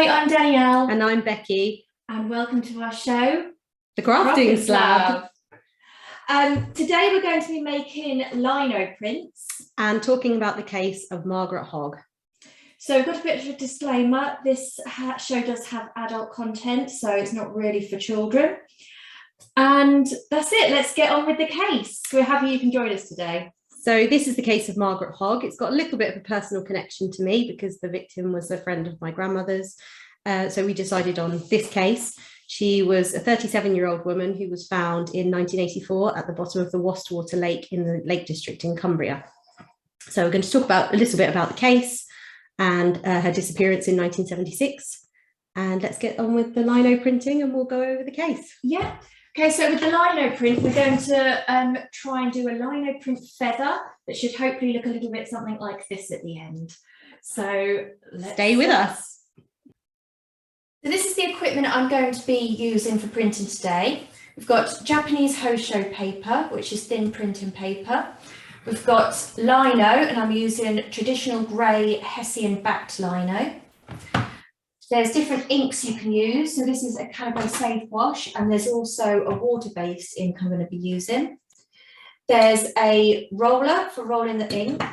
I'm Danielle. And I'm Becky. And welcome to our show, The Crafting Slab. Today we're going to be making lino prints. And talking about the case of Margaret Hogg. So we've got a bit of a disclaimer. This show does have adult content, so it's not really for children. And that's it. Let's get on with the case. We're happy you can join us today. So this is the case of Margaret Hogg. It's got a little bit of a personal connection to me because the victim was a friend of my grandmother's. So we decided on this case. She was a 37-year-old woman who was found in 1984 at the bottom of the Wastwater Lake in the Lake District in Cumbria. So we're going to talk a little bit about the case and her disappearance in 1976. And let's get on with the lino printing and we'll go over the case. Yeah. Okay, so with the lino print, we're going to try and do a lino print feather that should hopefully look a little bit something like this at the end. So let's stay with us. So this is the equipment I'm going to be using for printing today. We've got Japanese Hosho paper, which is thin printing paper. We've got lino, and I'm using traditional grey Hessian backed lino. There's different inks you can use. So this is a Calibre Safe Wash, and there's also a water-based ink I'm going to be using. There's a roller for rolling the ink.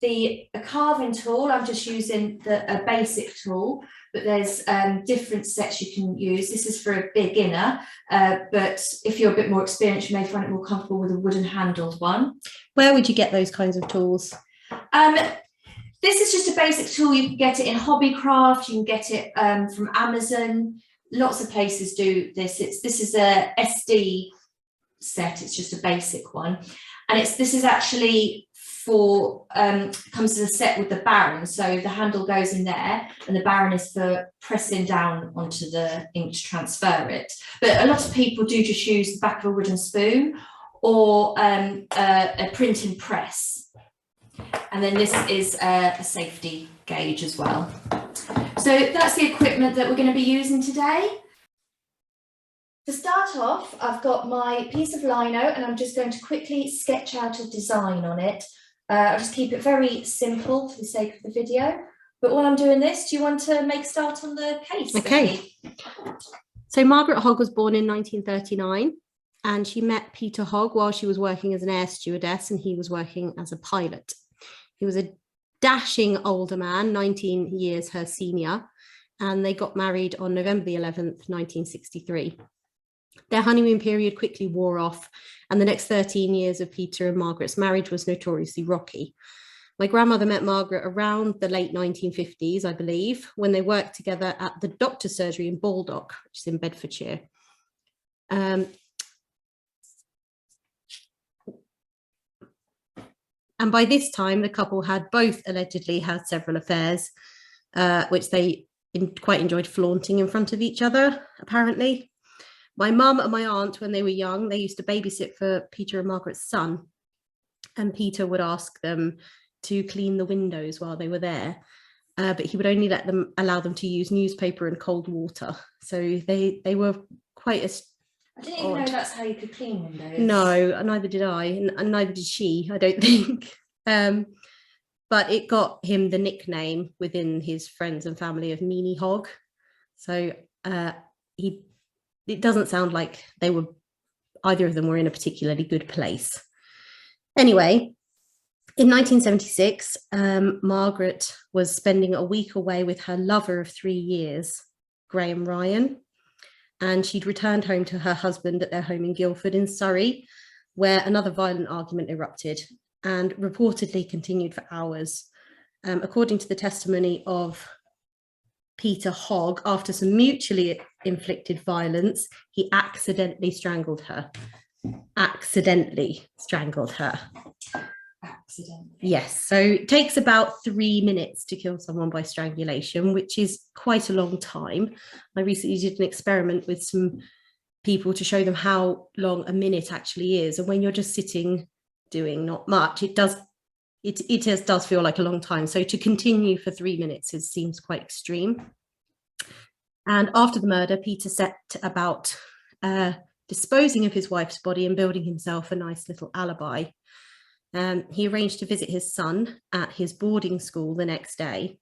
A carving tool, I'm just using a basic tool, but there's different sets you can use. This is for a beginner, but if you're a bit more experienced, you may find it more comfortable with a wooden handled one. Where would you get those kinds of tools? This is just a basic tool. You can get it in Hobbycraft, you can get it from Amazon. Lots of places do this. This is a SD set, it's just a basic one. And this is actually comes as a set with the barren. So the handle goes in there and the barren is for pressing down onto the ink to transfer it. But a lot of people do just use the back of a wooden spoon or a printing press. And then this is a safety gauge as well. So that's the equipment that we're going to be using today. To start off, I've got my piece of lino and I'm just going to quickly sketch out a design on it. I'll just keep it very simple for the sake of the video. But while I'm doing this, do you want to make a start on the case? Okay. So Margaret Hogg was born in 1939 and she met Peter Hogg while she was working as an air stewardess and he was working as a pilot. He was a dashing older man, 19 years her senior, and they got married on November the 11th, 1963. Their honeymoon period quickly wore off, and the next 13 years of Peter and Margaret's marriage was notoriously rocky. My grandmother met Margaret around the late 1950s, I believe, when they worked together at the doctor's surgery in Baldock, which is in Bedfordshire. And by this time, the couple had both allegedly had several affairs, which they quite enjoyed flaunting in front of each other, apparently. My mum and my aunt, when they were young, they used to babysit for Peter and Margaret's son. And Peter would ask them to clean the windows while they were there. But he would only allow them to use newspaper and cold water. So they were quite as I didn't even know that's how you could clean windows. No, neither did I, and neither did she, I don't think. But it got him the nickname within his friends and family of Meanie Hogg. So it doesn't sound like either of them were in a particularly good place. Anyway, in 1976, Margaret was spending a week away with her lover of 3 years, Graham Ryan, and she'd returned home to her husband at their home in Guildford in Surrey, where another violent argument erupted and reportedly continued for hours. According to the testimony of Peter Hogg, after some mutually inflicted violence, he accidentally strangled her. Accidentally strangled her. Accidentally. Yes, so it takes about 3 minutes to kill someone by strangulation, which is quite a long time. I recently did an experiment with some people to show them how long a minute actually is. And when you're just sitting doing not much, it does feel like a long time. So to continue for 3 minutes, it seems quite extreme. And after the murder, Peter set about disposing of his wife's body and building himself a nice little alibi. He arranged to visit his son at his boarding school the next day.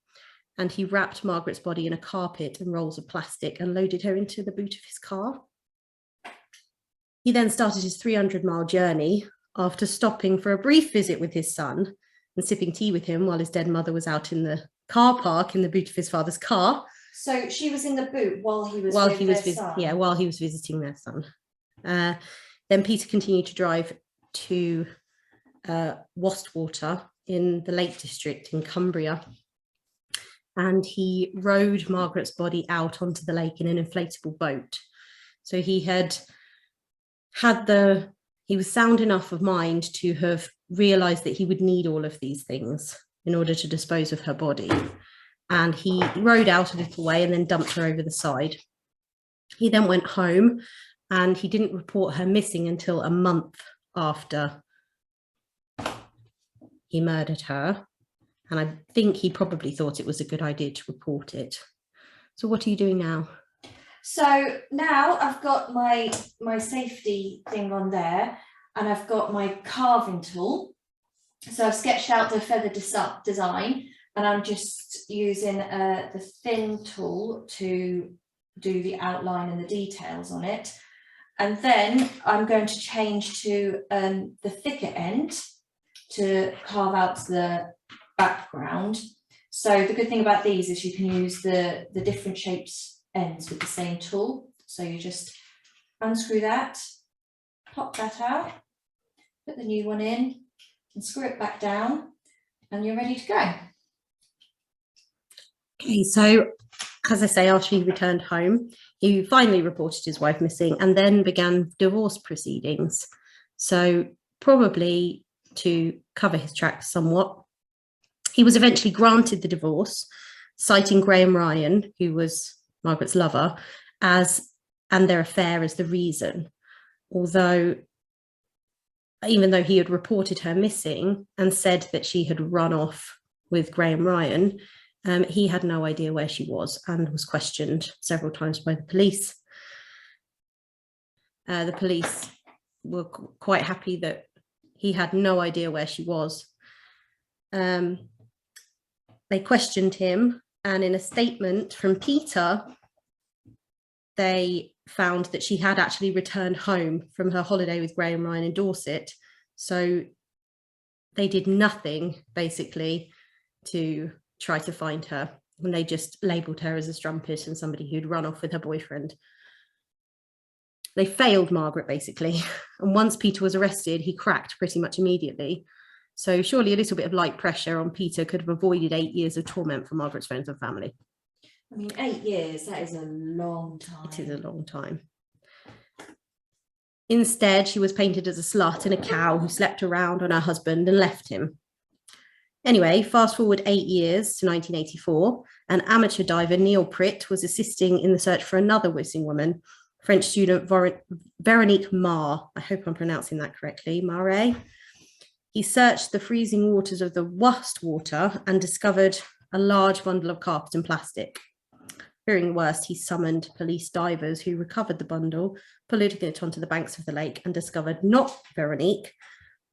and he wrapped Margaret's body in a carpet and rolls of plastic and loaded her into the boot of his car. He then started his 300-mile journey after stopping for a brief visit with his son and sipping tea with him while his dead mother was out in the car park in the boot of his father's car. So she was in the boot while he was while with he was their son? Yeah, while he was visiting their son. Then Peter continued to drive to Wastwater in the Lake District in Cumbria, and he rowed Margaret's body out onto the lake in an inflatable boat. So he was sound enough of mind to have realized that he would need all of these things in order to dispose of her body. And he rowed out a little way and then dumped her over the side. He then went home, and he didn't report her missing until a month after he murdered her. And I think he probably thought it was a good idea to report it. So what are you doing now? So now I've got my safety thing on there, and I've got my carving tool. So I've sketched out the feather design, and I'm just using the thin tool to do the outline and the details on it. And then I'm going to change to the thicker end to carve out the background. So the good thing about these is you can use the different shapes ends with the same tool. So you just unscrew that, pop that out, put the new one in, and screw it back down, and you're ready to go. Okay, so as I say, after he returned home, he finally reported his wife missing and then began divorce proceedings. So probably to cover his tracks somewhat, he was eventually granted the divorce, citing Graham Ryan, who was Margaret's lover, and their affair as the reason. Even though he had reported her missing and said that she had run off with Graham Ryan, he had no idea where she was and was questioned several times by the police. The police were quite happy that he had no idea where she was. They questioned him, and in a statement from Peter, they found that she had actually returned home from her holiday with Graham Ryan in Dorset. So they did nothing, basically, to try to find her. And they just labelled her as a strumpet and somebody who'd run off with her boyfriend. They failed Margaret, basically. And once Peter was arrested, he cracked pretty much immediately. So surely a little bit of light pressure on Peter could have avoided 8 years of torment for Margaret's friends and family. I mean, 8 years, that is a long time. It is a long time. Instead, she was painted as a slut and a cow who slept around on her husband and left him. Anyway, fast forward 8 years to 1984, an amateur diver, Neil Pritt, was assisting in the search for another missing woman, French student Veronique Mar. I hope I'm pronouncing that correctly, Mare. He searched the freezing waters of the Wastwater and discovered a large bundle of carpet and plastic. Fearing the worst, he summoned police divers who recovered the bundle, pulling it onto the banks of the lake, and discovered not Veronique,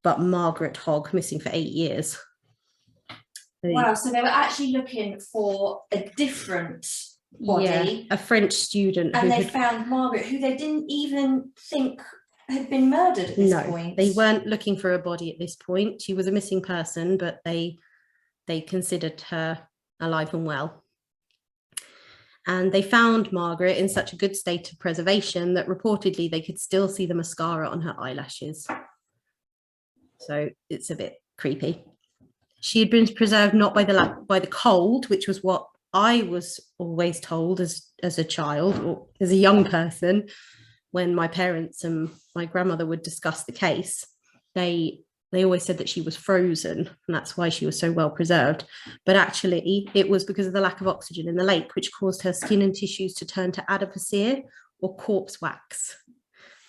but Margaret Hogg, missing for 8 years. Wow, so they were actually looking for a different body. Yeah, a French student. And they found Margaret, who they didn't even think had been murdered at this point. They weren't looking for a body at this point. She was a missing person, but they considered her alive and well. And they found Margaret in such a good state of preservation that reportedly they could still see the mascara on her eyelashes. So it's a bit creepy. She had been preserved not by the cold, which was what I was always told as a child or as a young person when my parents and my grandmother would discuss the case. They always said that she was frozen, and that's why she was so well preserved. But actually, it was because of the lack of oxygen in the lake, which caused her skin and tissues to turn to adipocere or corpse wax.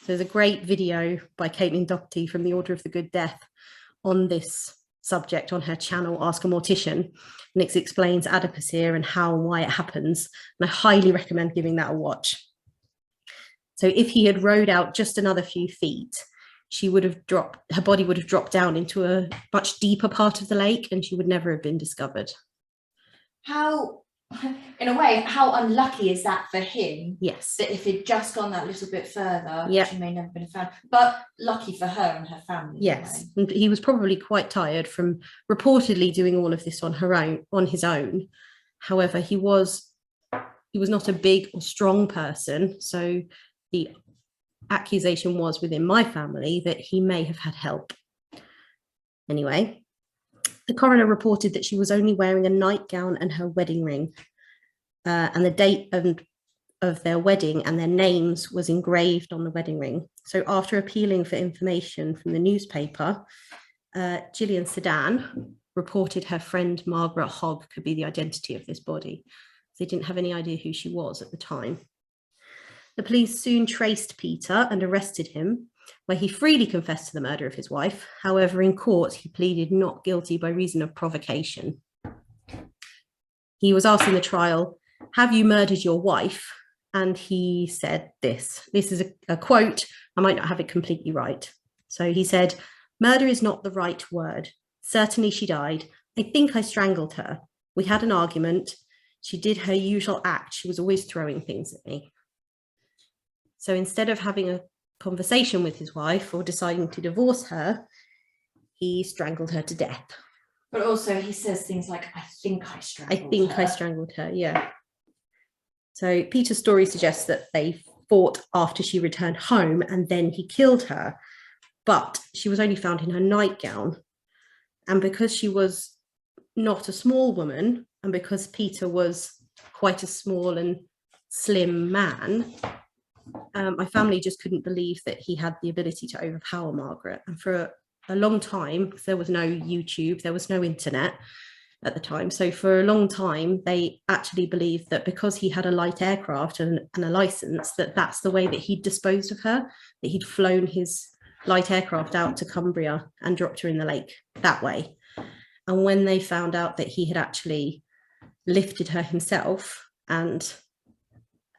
So there's a great video by Caitlin Doherty from the Order of the Good Death on this subject on her channel, Ask a Mortician, and it explains adipocere and how and why it happens. And I highly recommend giving that a watch. So if he had rowed out just another few feet, her body would have dropped down into a much deeper part of the lake, and she would never have been discovered. How in a way, how unlucky is that for him? Yes. That if he'd just gone that little bit further, Yep. she may never been found. But lucky for her and her family. Yes, and he was probably quite tired from reportedly doing all of this on his own. However, he was not a big or strong person, so the accusation was within my family that he may have had help. Anyway, the coroner reported that she was only wearing a nightgown and her wedding ring, and the date of their wedding and their names was engraved on the wedding ring. So after appealing for information from the newspaper, Gillian Sedan reported her friend Margaret Hogg could be the identity of this body. They didn't have any idea who she was at the time. The police soon traced Peter and arrested him, where he freely confessed to the murder of his wife. However, in court, he pleaded not guilty by reason of provocation. He was asked in the trial, "Have you murdered your wife?" And he said this. This is a quote. I might not have it completely right. So he said, "Murder is not the right word. Certainly she died. I think I strangled her. We had an argument. She did her usual act. She was always throwing things at me." So instead of having a conversation with his wife or deciding to divorce her, he strangled her to death. But also he says things like, I think I strangled her. Yeah. So Peter's story suggests that they fought after she returned home and then he killed her, but she was only found in her nightgown. And because she was not a small woman, and because Peter was quite a small and slim man, my family just couldn't believe that he had the ability to overpower Margaret. And for a long time, because there was no YouTube, there was no internet at the time. So for a long time, they actually believed that because he had a light aircraft and a license, that's the way that he'd disposed of her, that he'd flown his light aircraft out to Cumbria and dropped her in the lake that way. And when they found out that he had actually lifted her himself and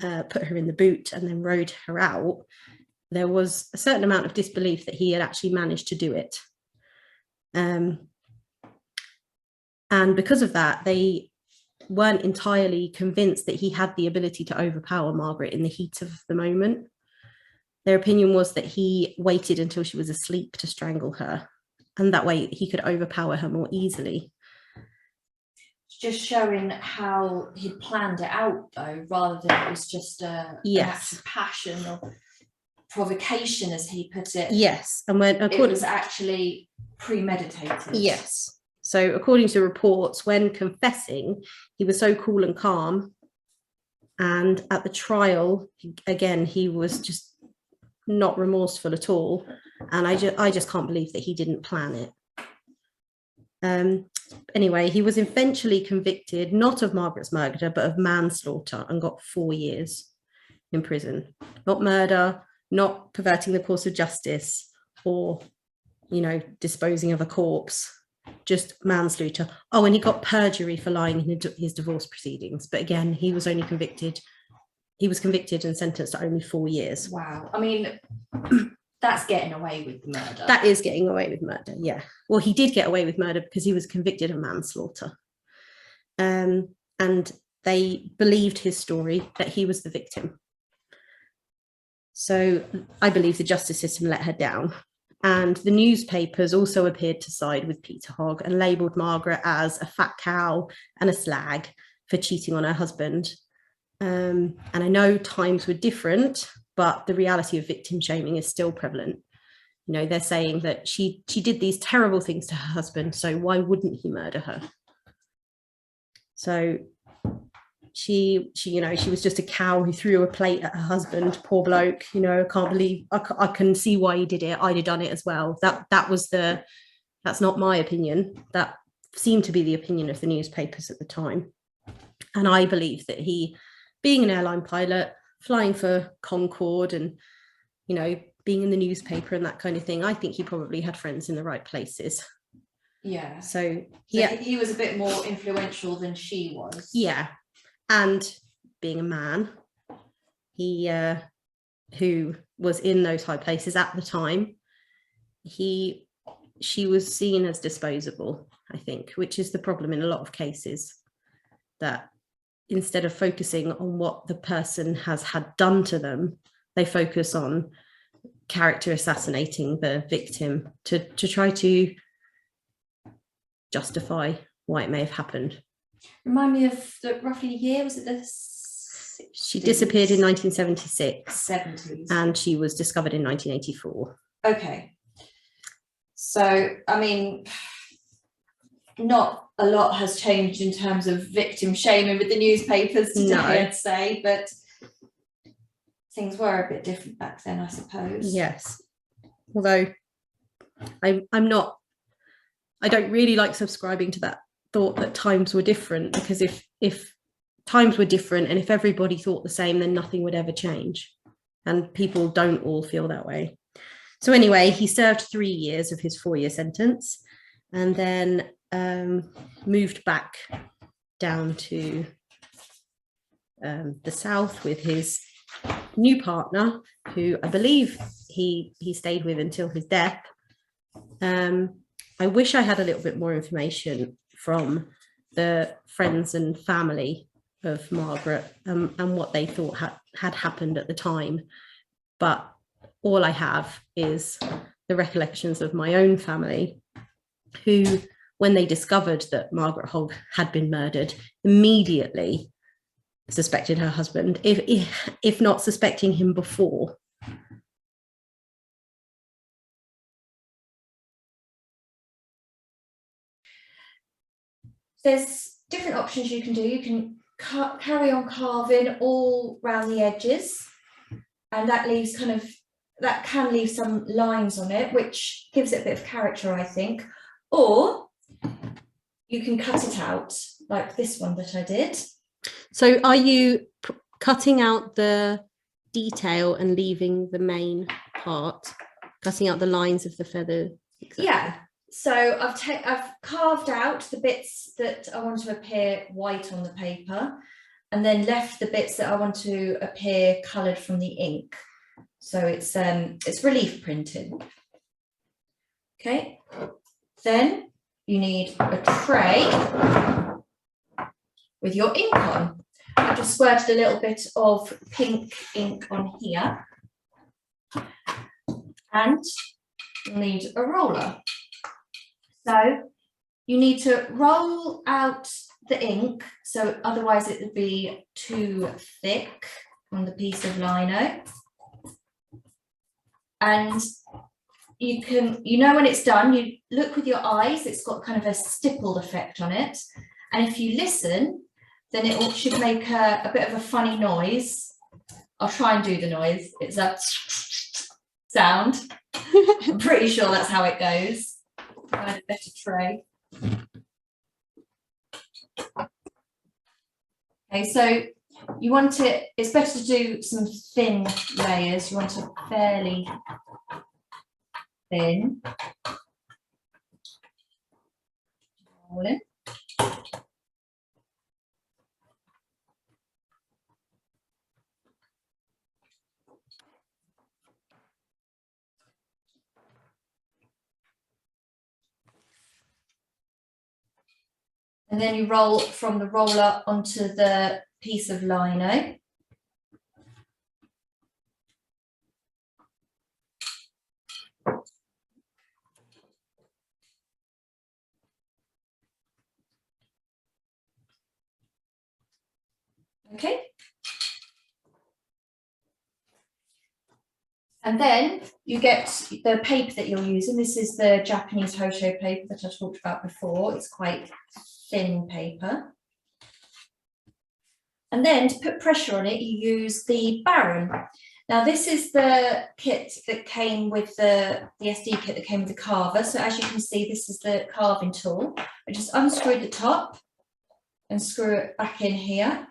put her in the boot and then rowed her out, there was a certain amount of disbelief that he had actually managed to do it. And because of that, they weren't entirely convinced that he had the ability to overpower Margaret in the heat of the moment. Their opinion was that he waited until she was asleep to strangle her, and that way he could overpower her more easily. Just showing how he'd planned it out, though, rather than it was just an act of passion or provocation, as he put it. Yes, and when it was actually premeditated. Yes. So according to reports, when confessing, he was so cool and calm. And at the trial, again, he was just not remorseful at all. And I just can't believe that he didn't plan it. Anyway, he was eventually convicted, not of Margaret's murder, but of manslaughter, and got 4 years in prison. Not murder, not perverting the course of justice, or, disposing of a corpse, just manslaughter. Oh, and he got perjury for lying in his divorce proceedings. But again, he was convicted and sentenced to only 4 years. Wow. I mean, that's getting away with the murder. That is getting away with murder, yeah. Well, he did get away with murder because he was convicted of manslaughter. And they believed his story, that he was the victim. So I believe the justice system let her down. And the newspapers also appeared to side with Peter Hogg and labelled Margaret as a fat cow and a slag for cheating on her husband. And I know times were different, but the reality of victim shaming is still prevalent. They're saying that she did these terrible things to her husband, so why wouldn't he murder her? So she was just a cow who threw a plate at her husband, poor bloke. I can't believe, I can see why he did it. I'd have done it as well. That's not my opinion. That seemed to be the opinion of the newspapers at the time. And I believe that he, being an airline pilot, flying for Concorde and, being in the newspaper and that kind of thing, I think he probably had friends in the right places. Yeah. So he was a bit more influential than she was. Yeah. And being a man, he who was in those high places at the time, she was seen as disposable, I think, which is the problem in a lot of cases, that instead of focusing on what the person has had done to them, they focus on character assassinating the victim to try to justify why it may have happened. Remind me of the roughly year, was it the 60s? She disappeared in 1976 70s. and she was discovered in 1984. Okay. So, I mean, not a lot has changed in terms of victim shaming with the newspapers today, No. I'd say, but things were a bit different back then, I suppose. Yes. Although I don't really like subscribing to that thought that times were different, because if times were different and if everybody thought the same, then nothing would ever change. And people don't all feel that way. So anyway, he served 3 years of his 4-year sentence and then moved back down to the south with his new partner, who I believe he stayed with until his death. I wish I had a little bit more information from the friends and family of Margaret and what they thought had happened at the time. But all I have is the recollections of my own family, who, when they discovered that Margaret Hogg had been murdered, immediately suspected her husband, if not suspecting him before. There's different options you can do. You can carry on carving all around the edges, and that can leave some lines on it, which gives it a bit of character, I think. Or you can cut it out like this one that I did. So are you cutting out the detail and leaving the main part, cutting out the lines of the feather? Exactly. Yeah. So I've carved out the bits that I want to appear white on the paper, and then left the bits that I want to appear coloured from the ink. So it's relief printing. Okay. Then you need a tray with your ink on. I've just squirted a little bit of pink ink on here, and you'll need a roller. So you need to roll out the ink, so otherwise it would be too thick on the piece of lino. And you know when it's done, you look with your eyes, it's got kind of a stippled effect on it. And if you listen, then it should make a bit of a funny noise. I'll try and do the noise. It's a sound. I'm pretty sure that's how it goes. I had a better tray. Okay, so you want it's better to do some thin layers. You want it fairly thin. Roll in. And then you roll from the roller onto the piece of lino. Okay. And then you get the paper that you're using. This is the Japanese Hoto paper that I talked about before. It's quite thin paper. And then to put pressure on it, you use the Baron. Now this is the kit that came with the SD kit that came with the carver. So as you can see, this is the carving tool. I just unscrew the top and screw it back in here.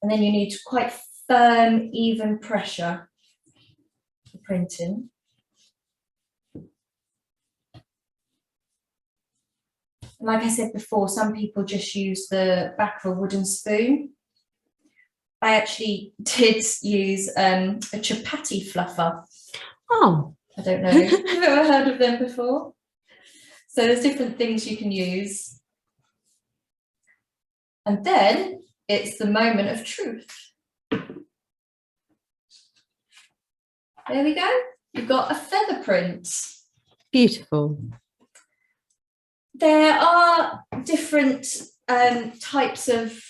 And then you need quite firm, even pressure for printing. Like I said before, some people just use the back of a wooden spoon. I actually did use a chapati fluffer. Oh, I don't know if you've ever heard of them before. So there's different things you can use. And then it's the moment of truth. There we go. You've got a feather print. Beautiful. There are different types of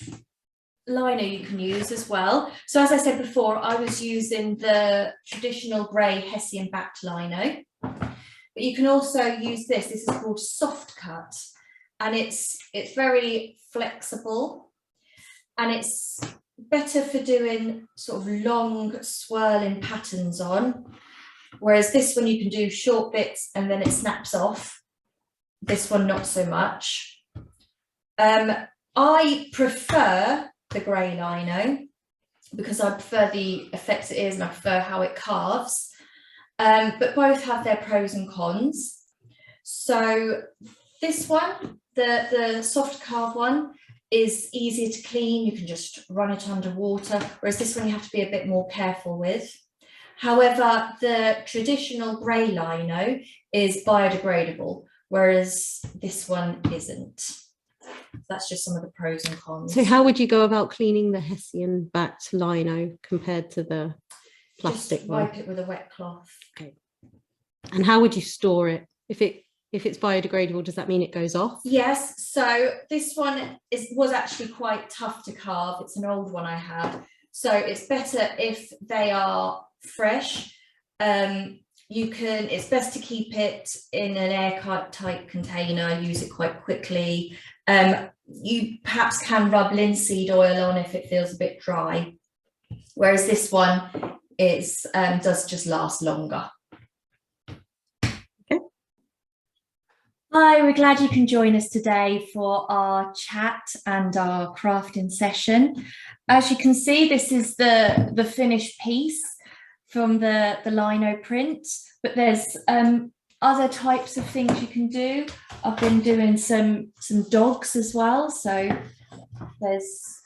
lino you can use as well. So as I said before, I was using the traditional grey Hessian backed lino, but you can also use this. This is called soft cut, and it's very flexible, and it's better for doing sort of long swirling patterns on, whereas this one you can do short bits and then it snaps off. This one not so much. I prefer the grey lino because I prefer the effect it is and I prefer how it carves, but both have their pros and cons. So this one, the soft carve one, is easier to clean. You can just run it under water, whereas this one you have to be a bit more careful with. However, the traditional grey lino is biodegradable, whereas this one isn't. That's just some of the pros and cons. So how would you go about cleaning the Hessian backed lino compared to the plastic just one? wipe it with a wet cloth. Okay. And how would you store it? If it's biodegradable, does that mean it goes off? Yes, so this one was actually quite tough to carve. It's an old one I had. So it's better if they are fresh. It's best to keep it in an airtight container, use it quite quickly. You perhaps can rub linseed oil on if it feels a bit dry, whereas this one does just last longer. Hi, we're glad you can join us today for our chat and our crafting session. As you can see, this is the finished piece from the lino print, but there's other types of things you can do. I've been doing some dogs as well. So there's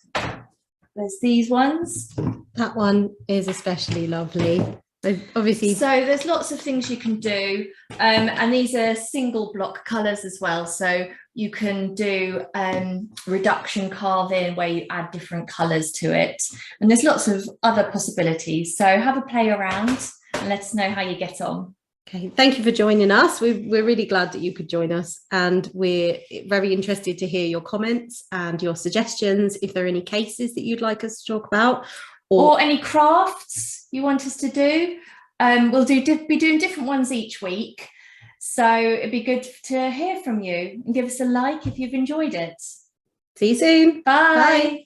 these ones. That one is especially lovely. Obviously, so there's lots of things you can do, and these are single block colours as well, so you can do reduction carving where you add different colours to it, and there's lots of other possibilities. So have a play around and let us know how you get on. Okay, thank you for joining us. We're really glad that you could join us, and we're very interested to hear your comments and your suggestions if there are any cases that you'd like us to talk about. Or any crafts you want us to do. We'll be doing different ones each week. So it'd be good to hear from you, and give us a like if you've enjoyed it. See you soon. Bye. Bye.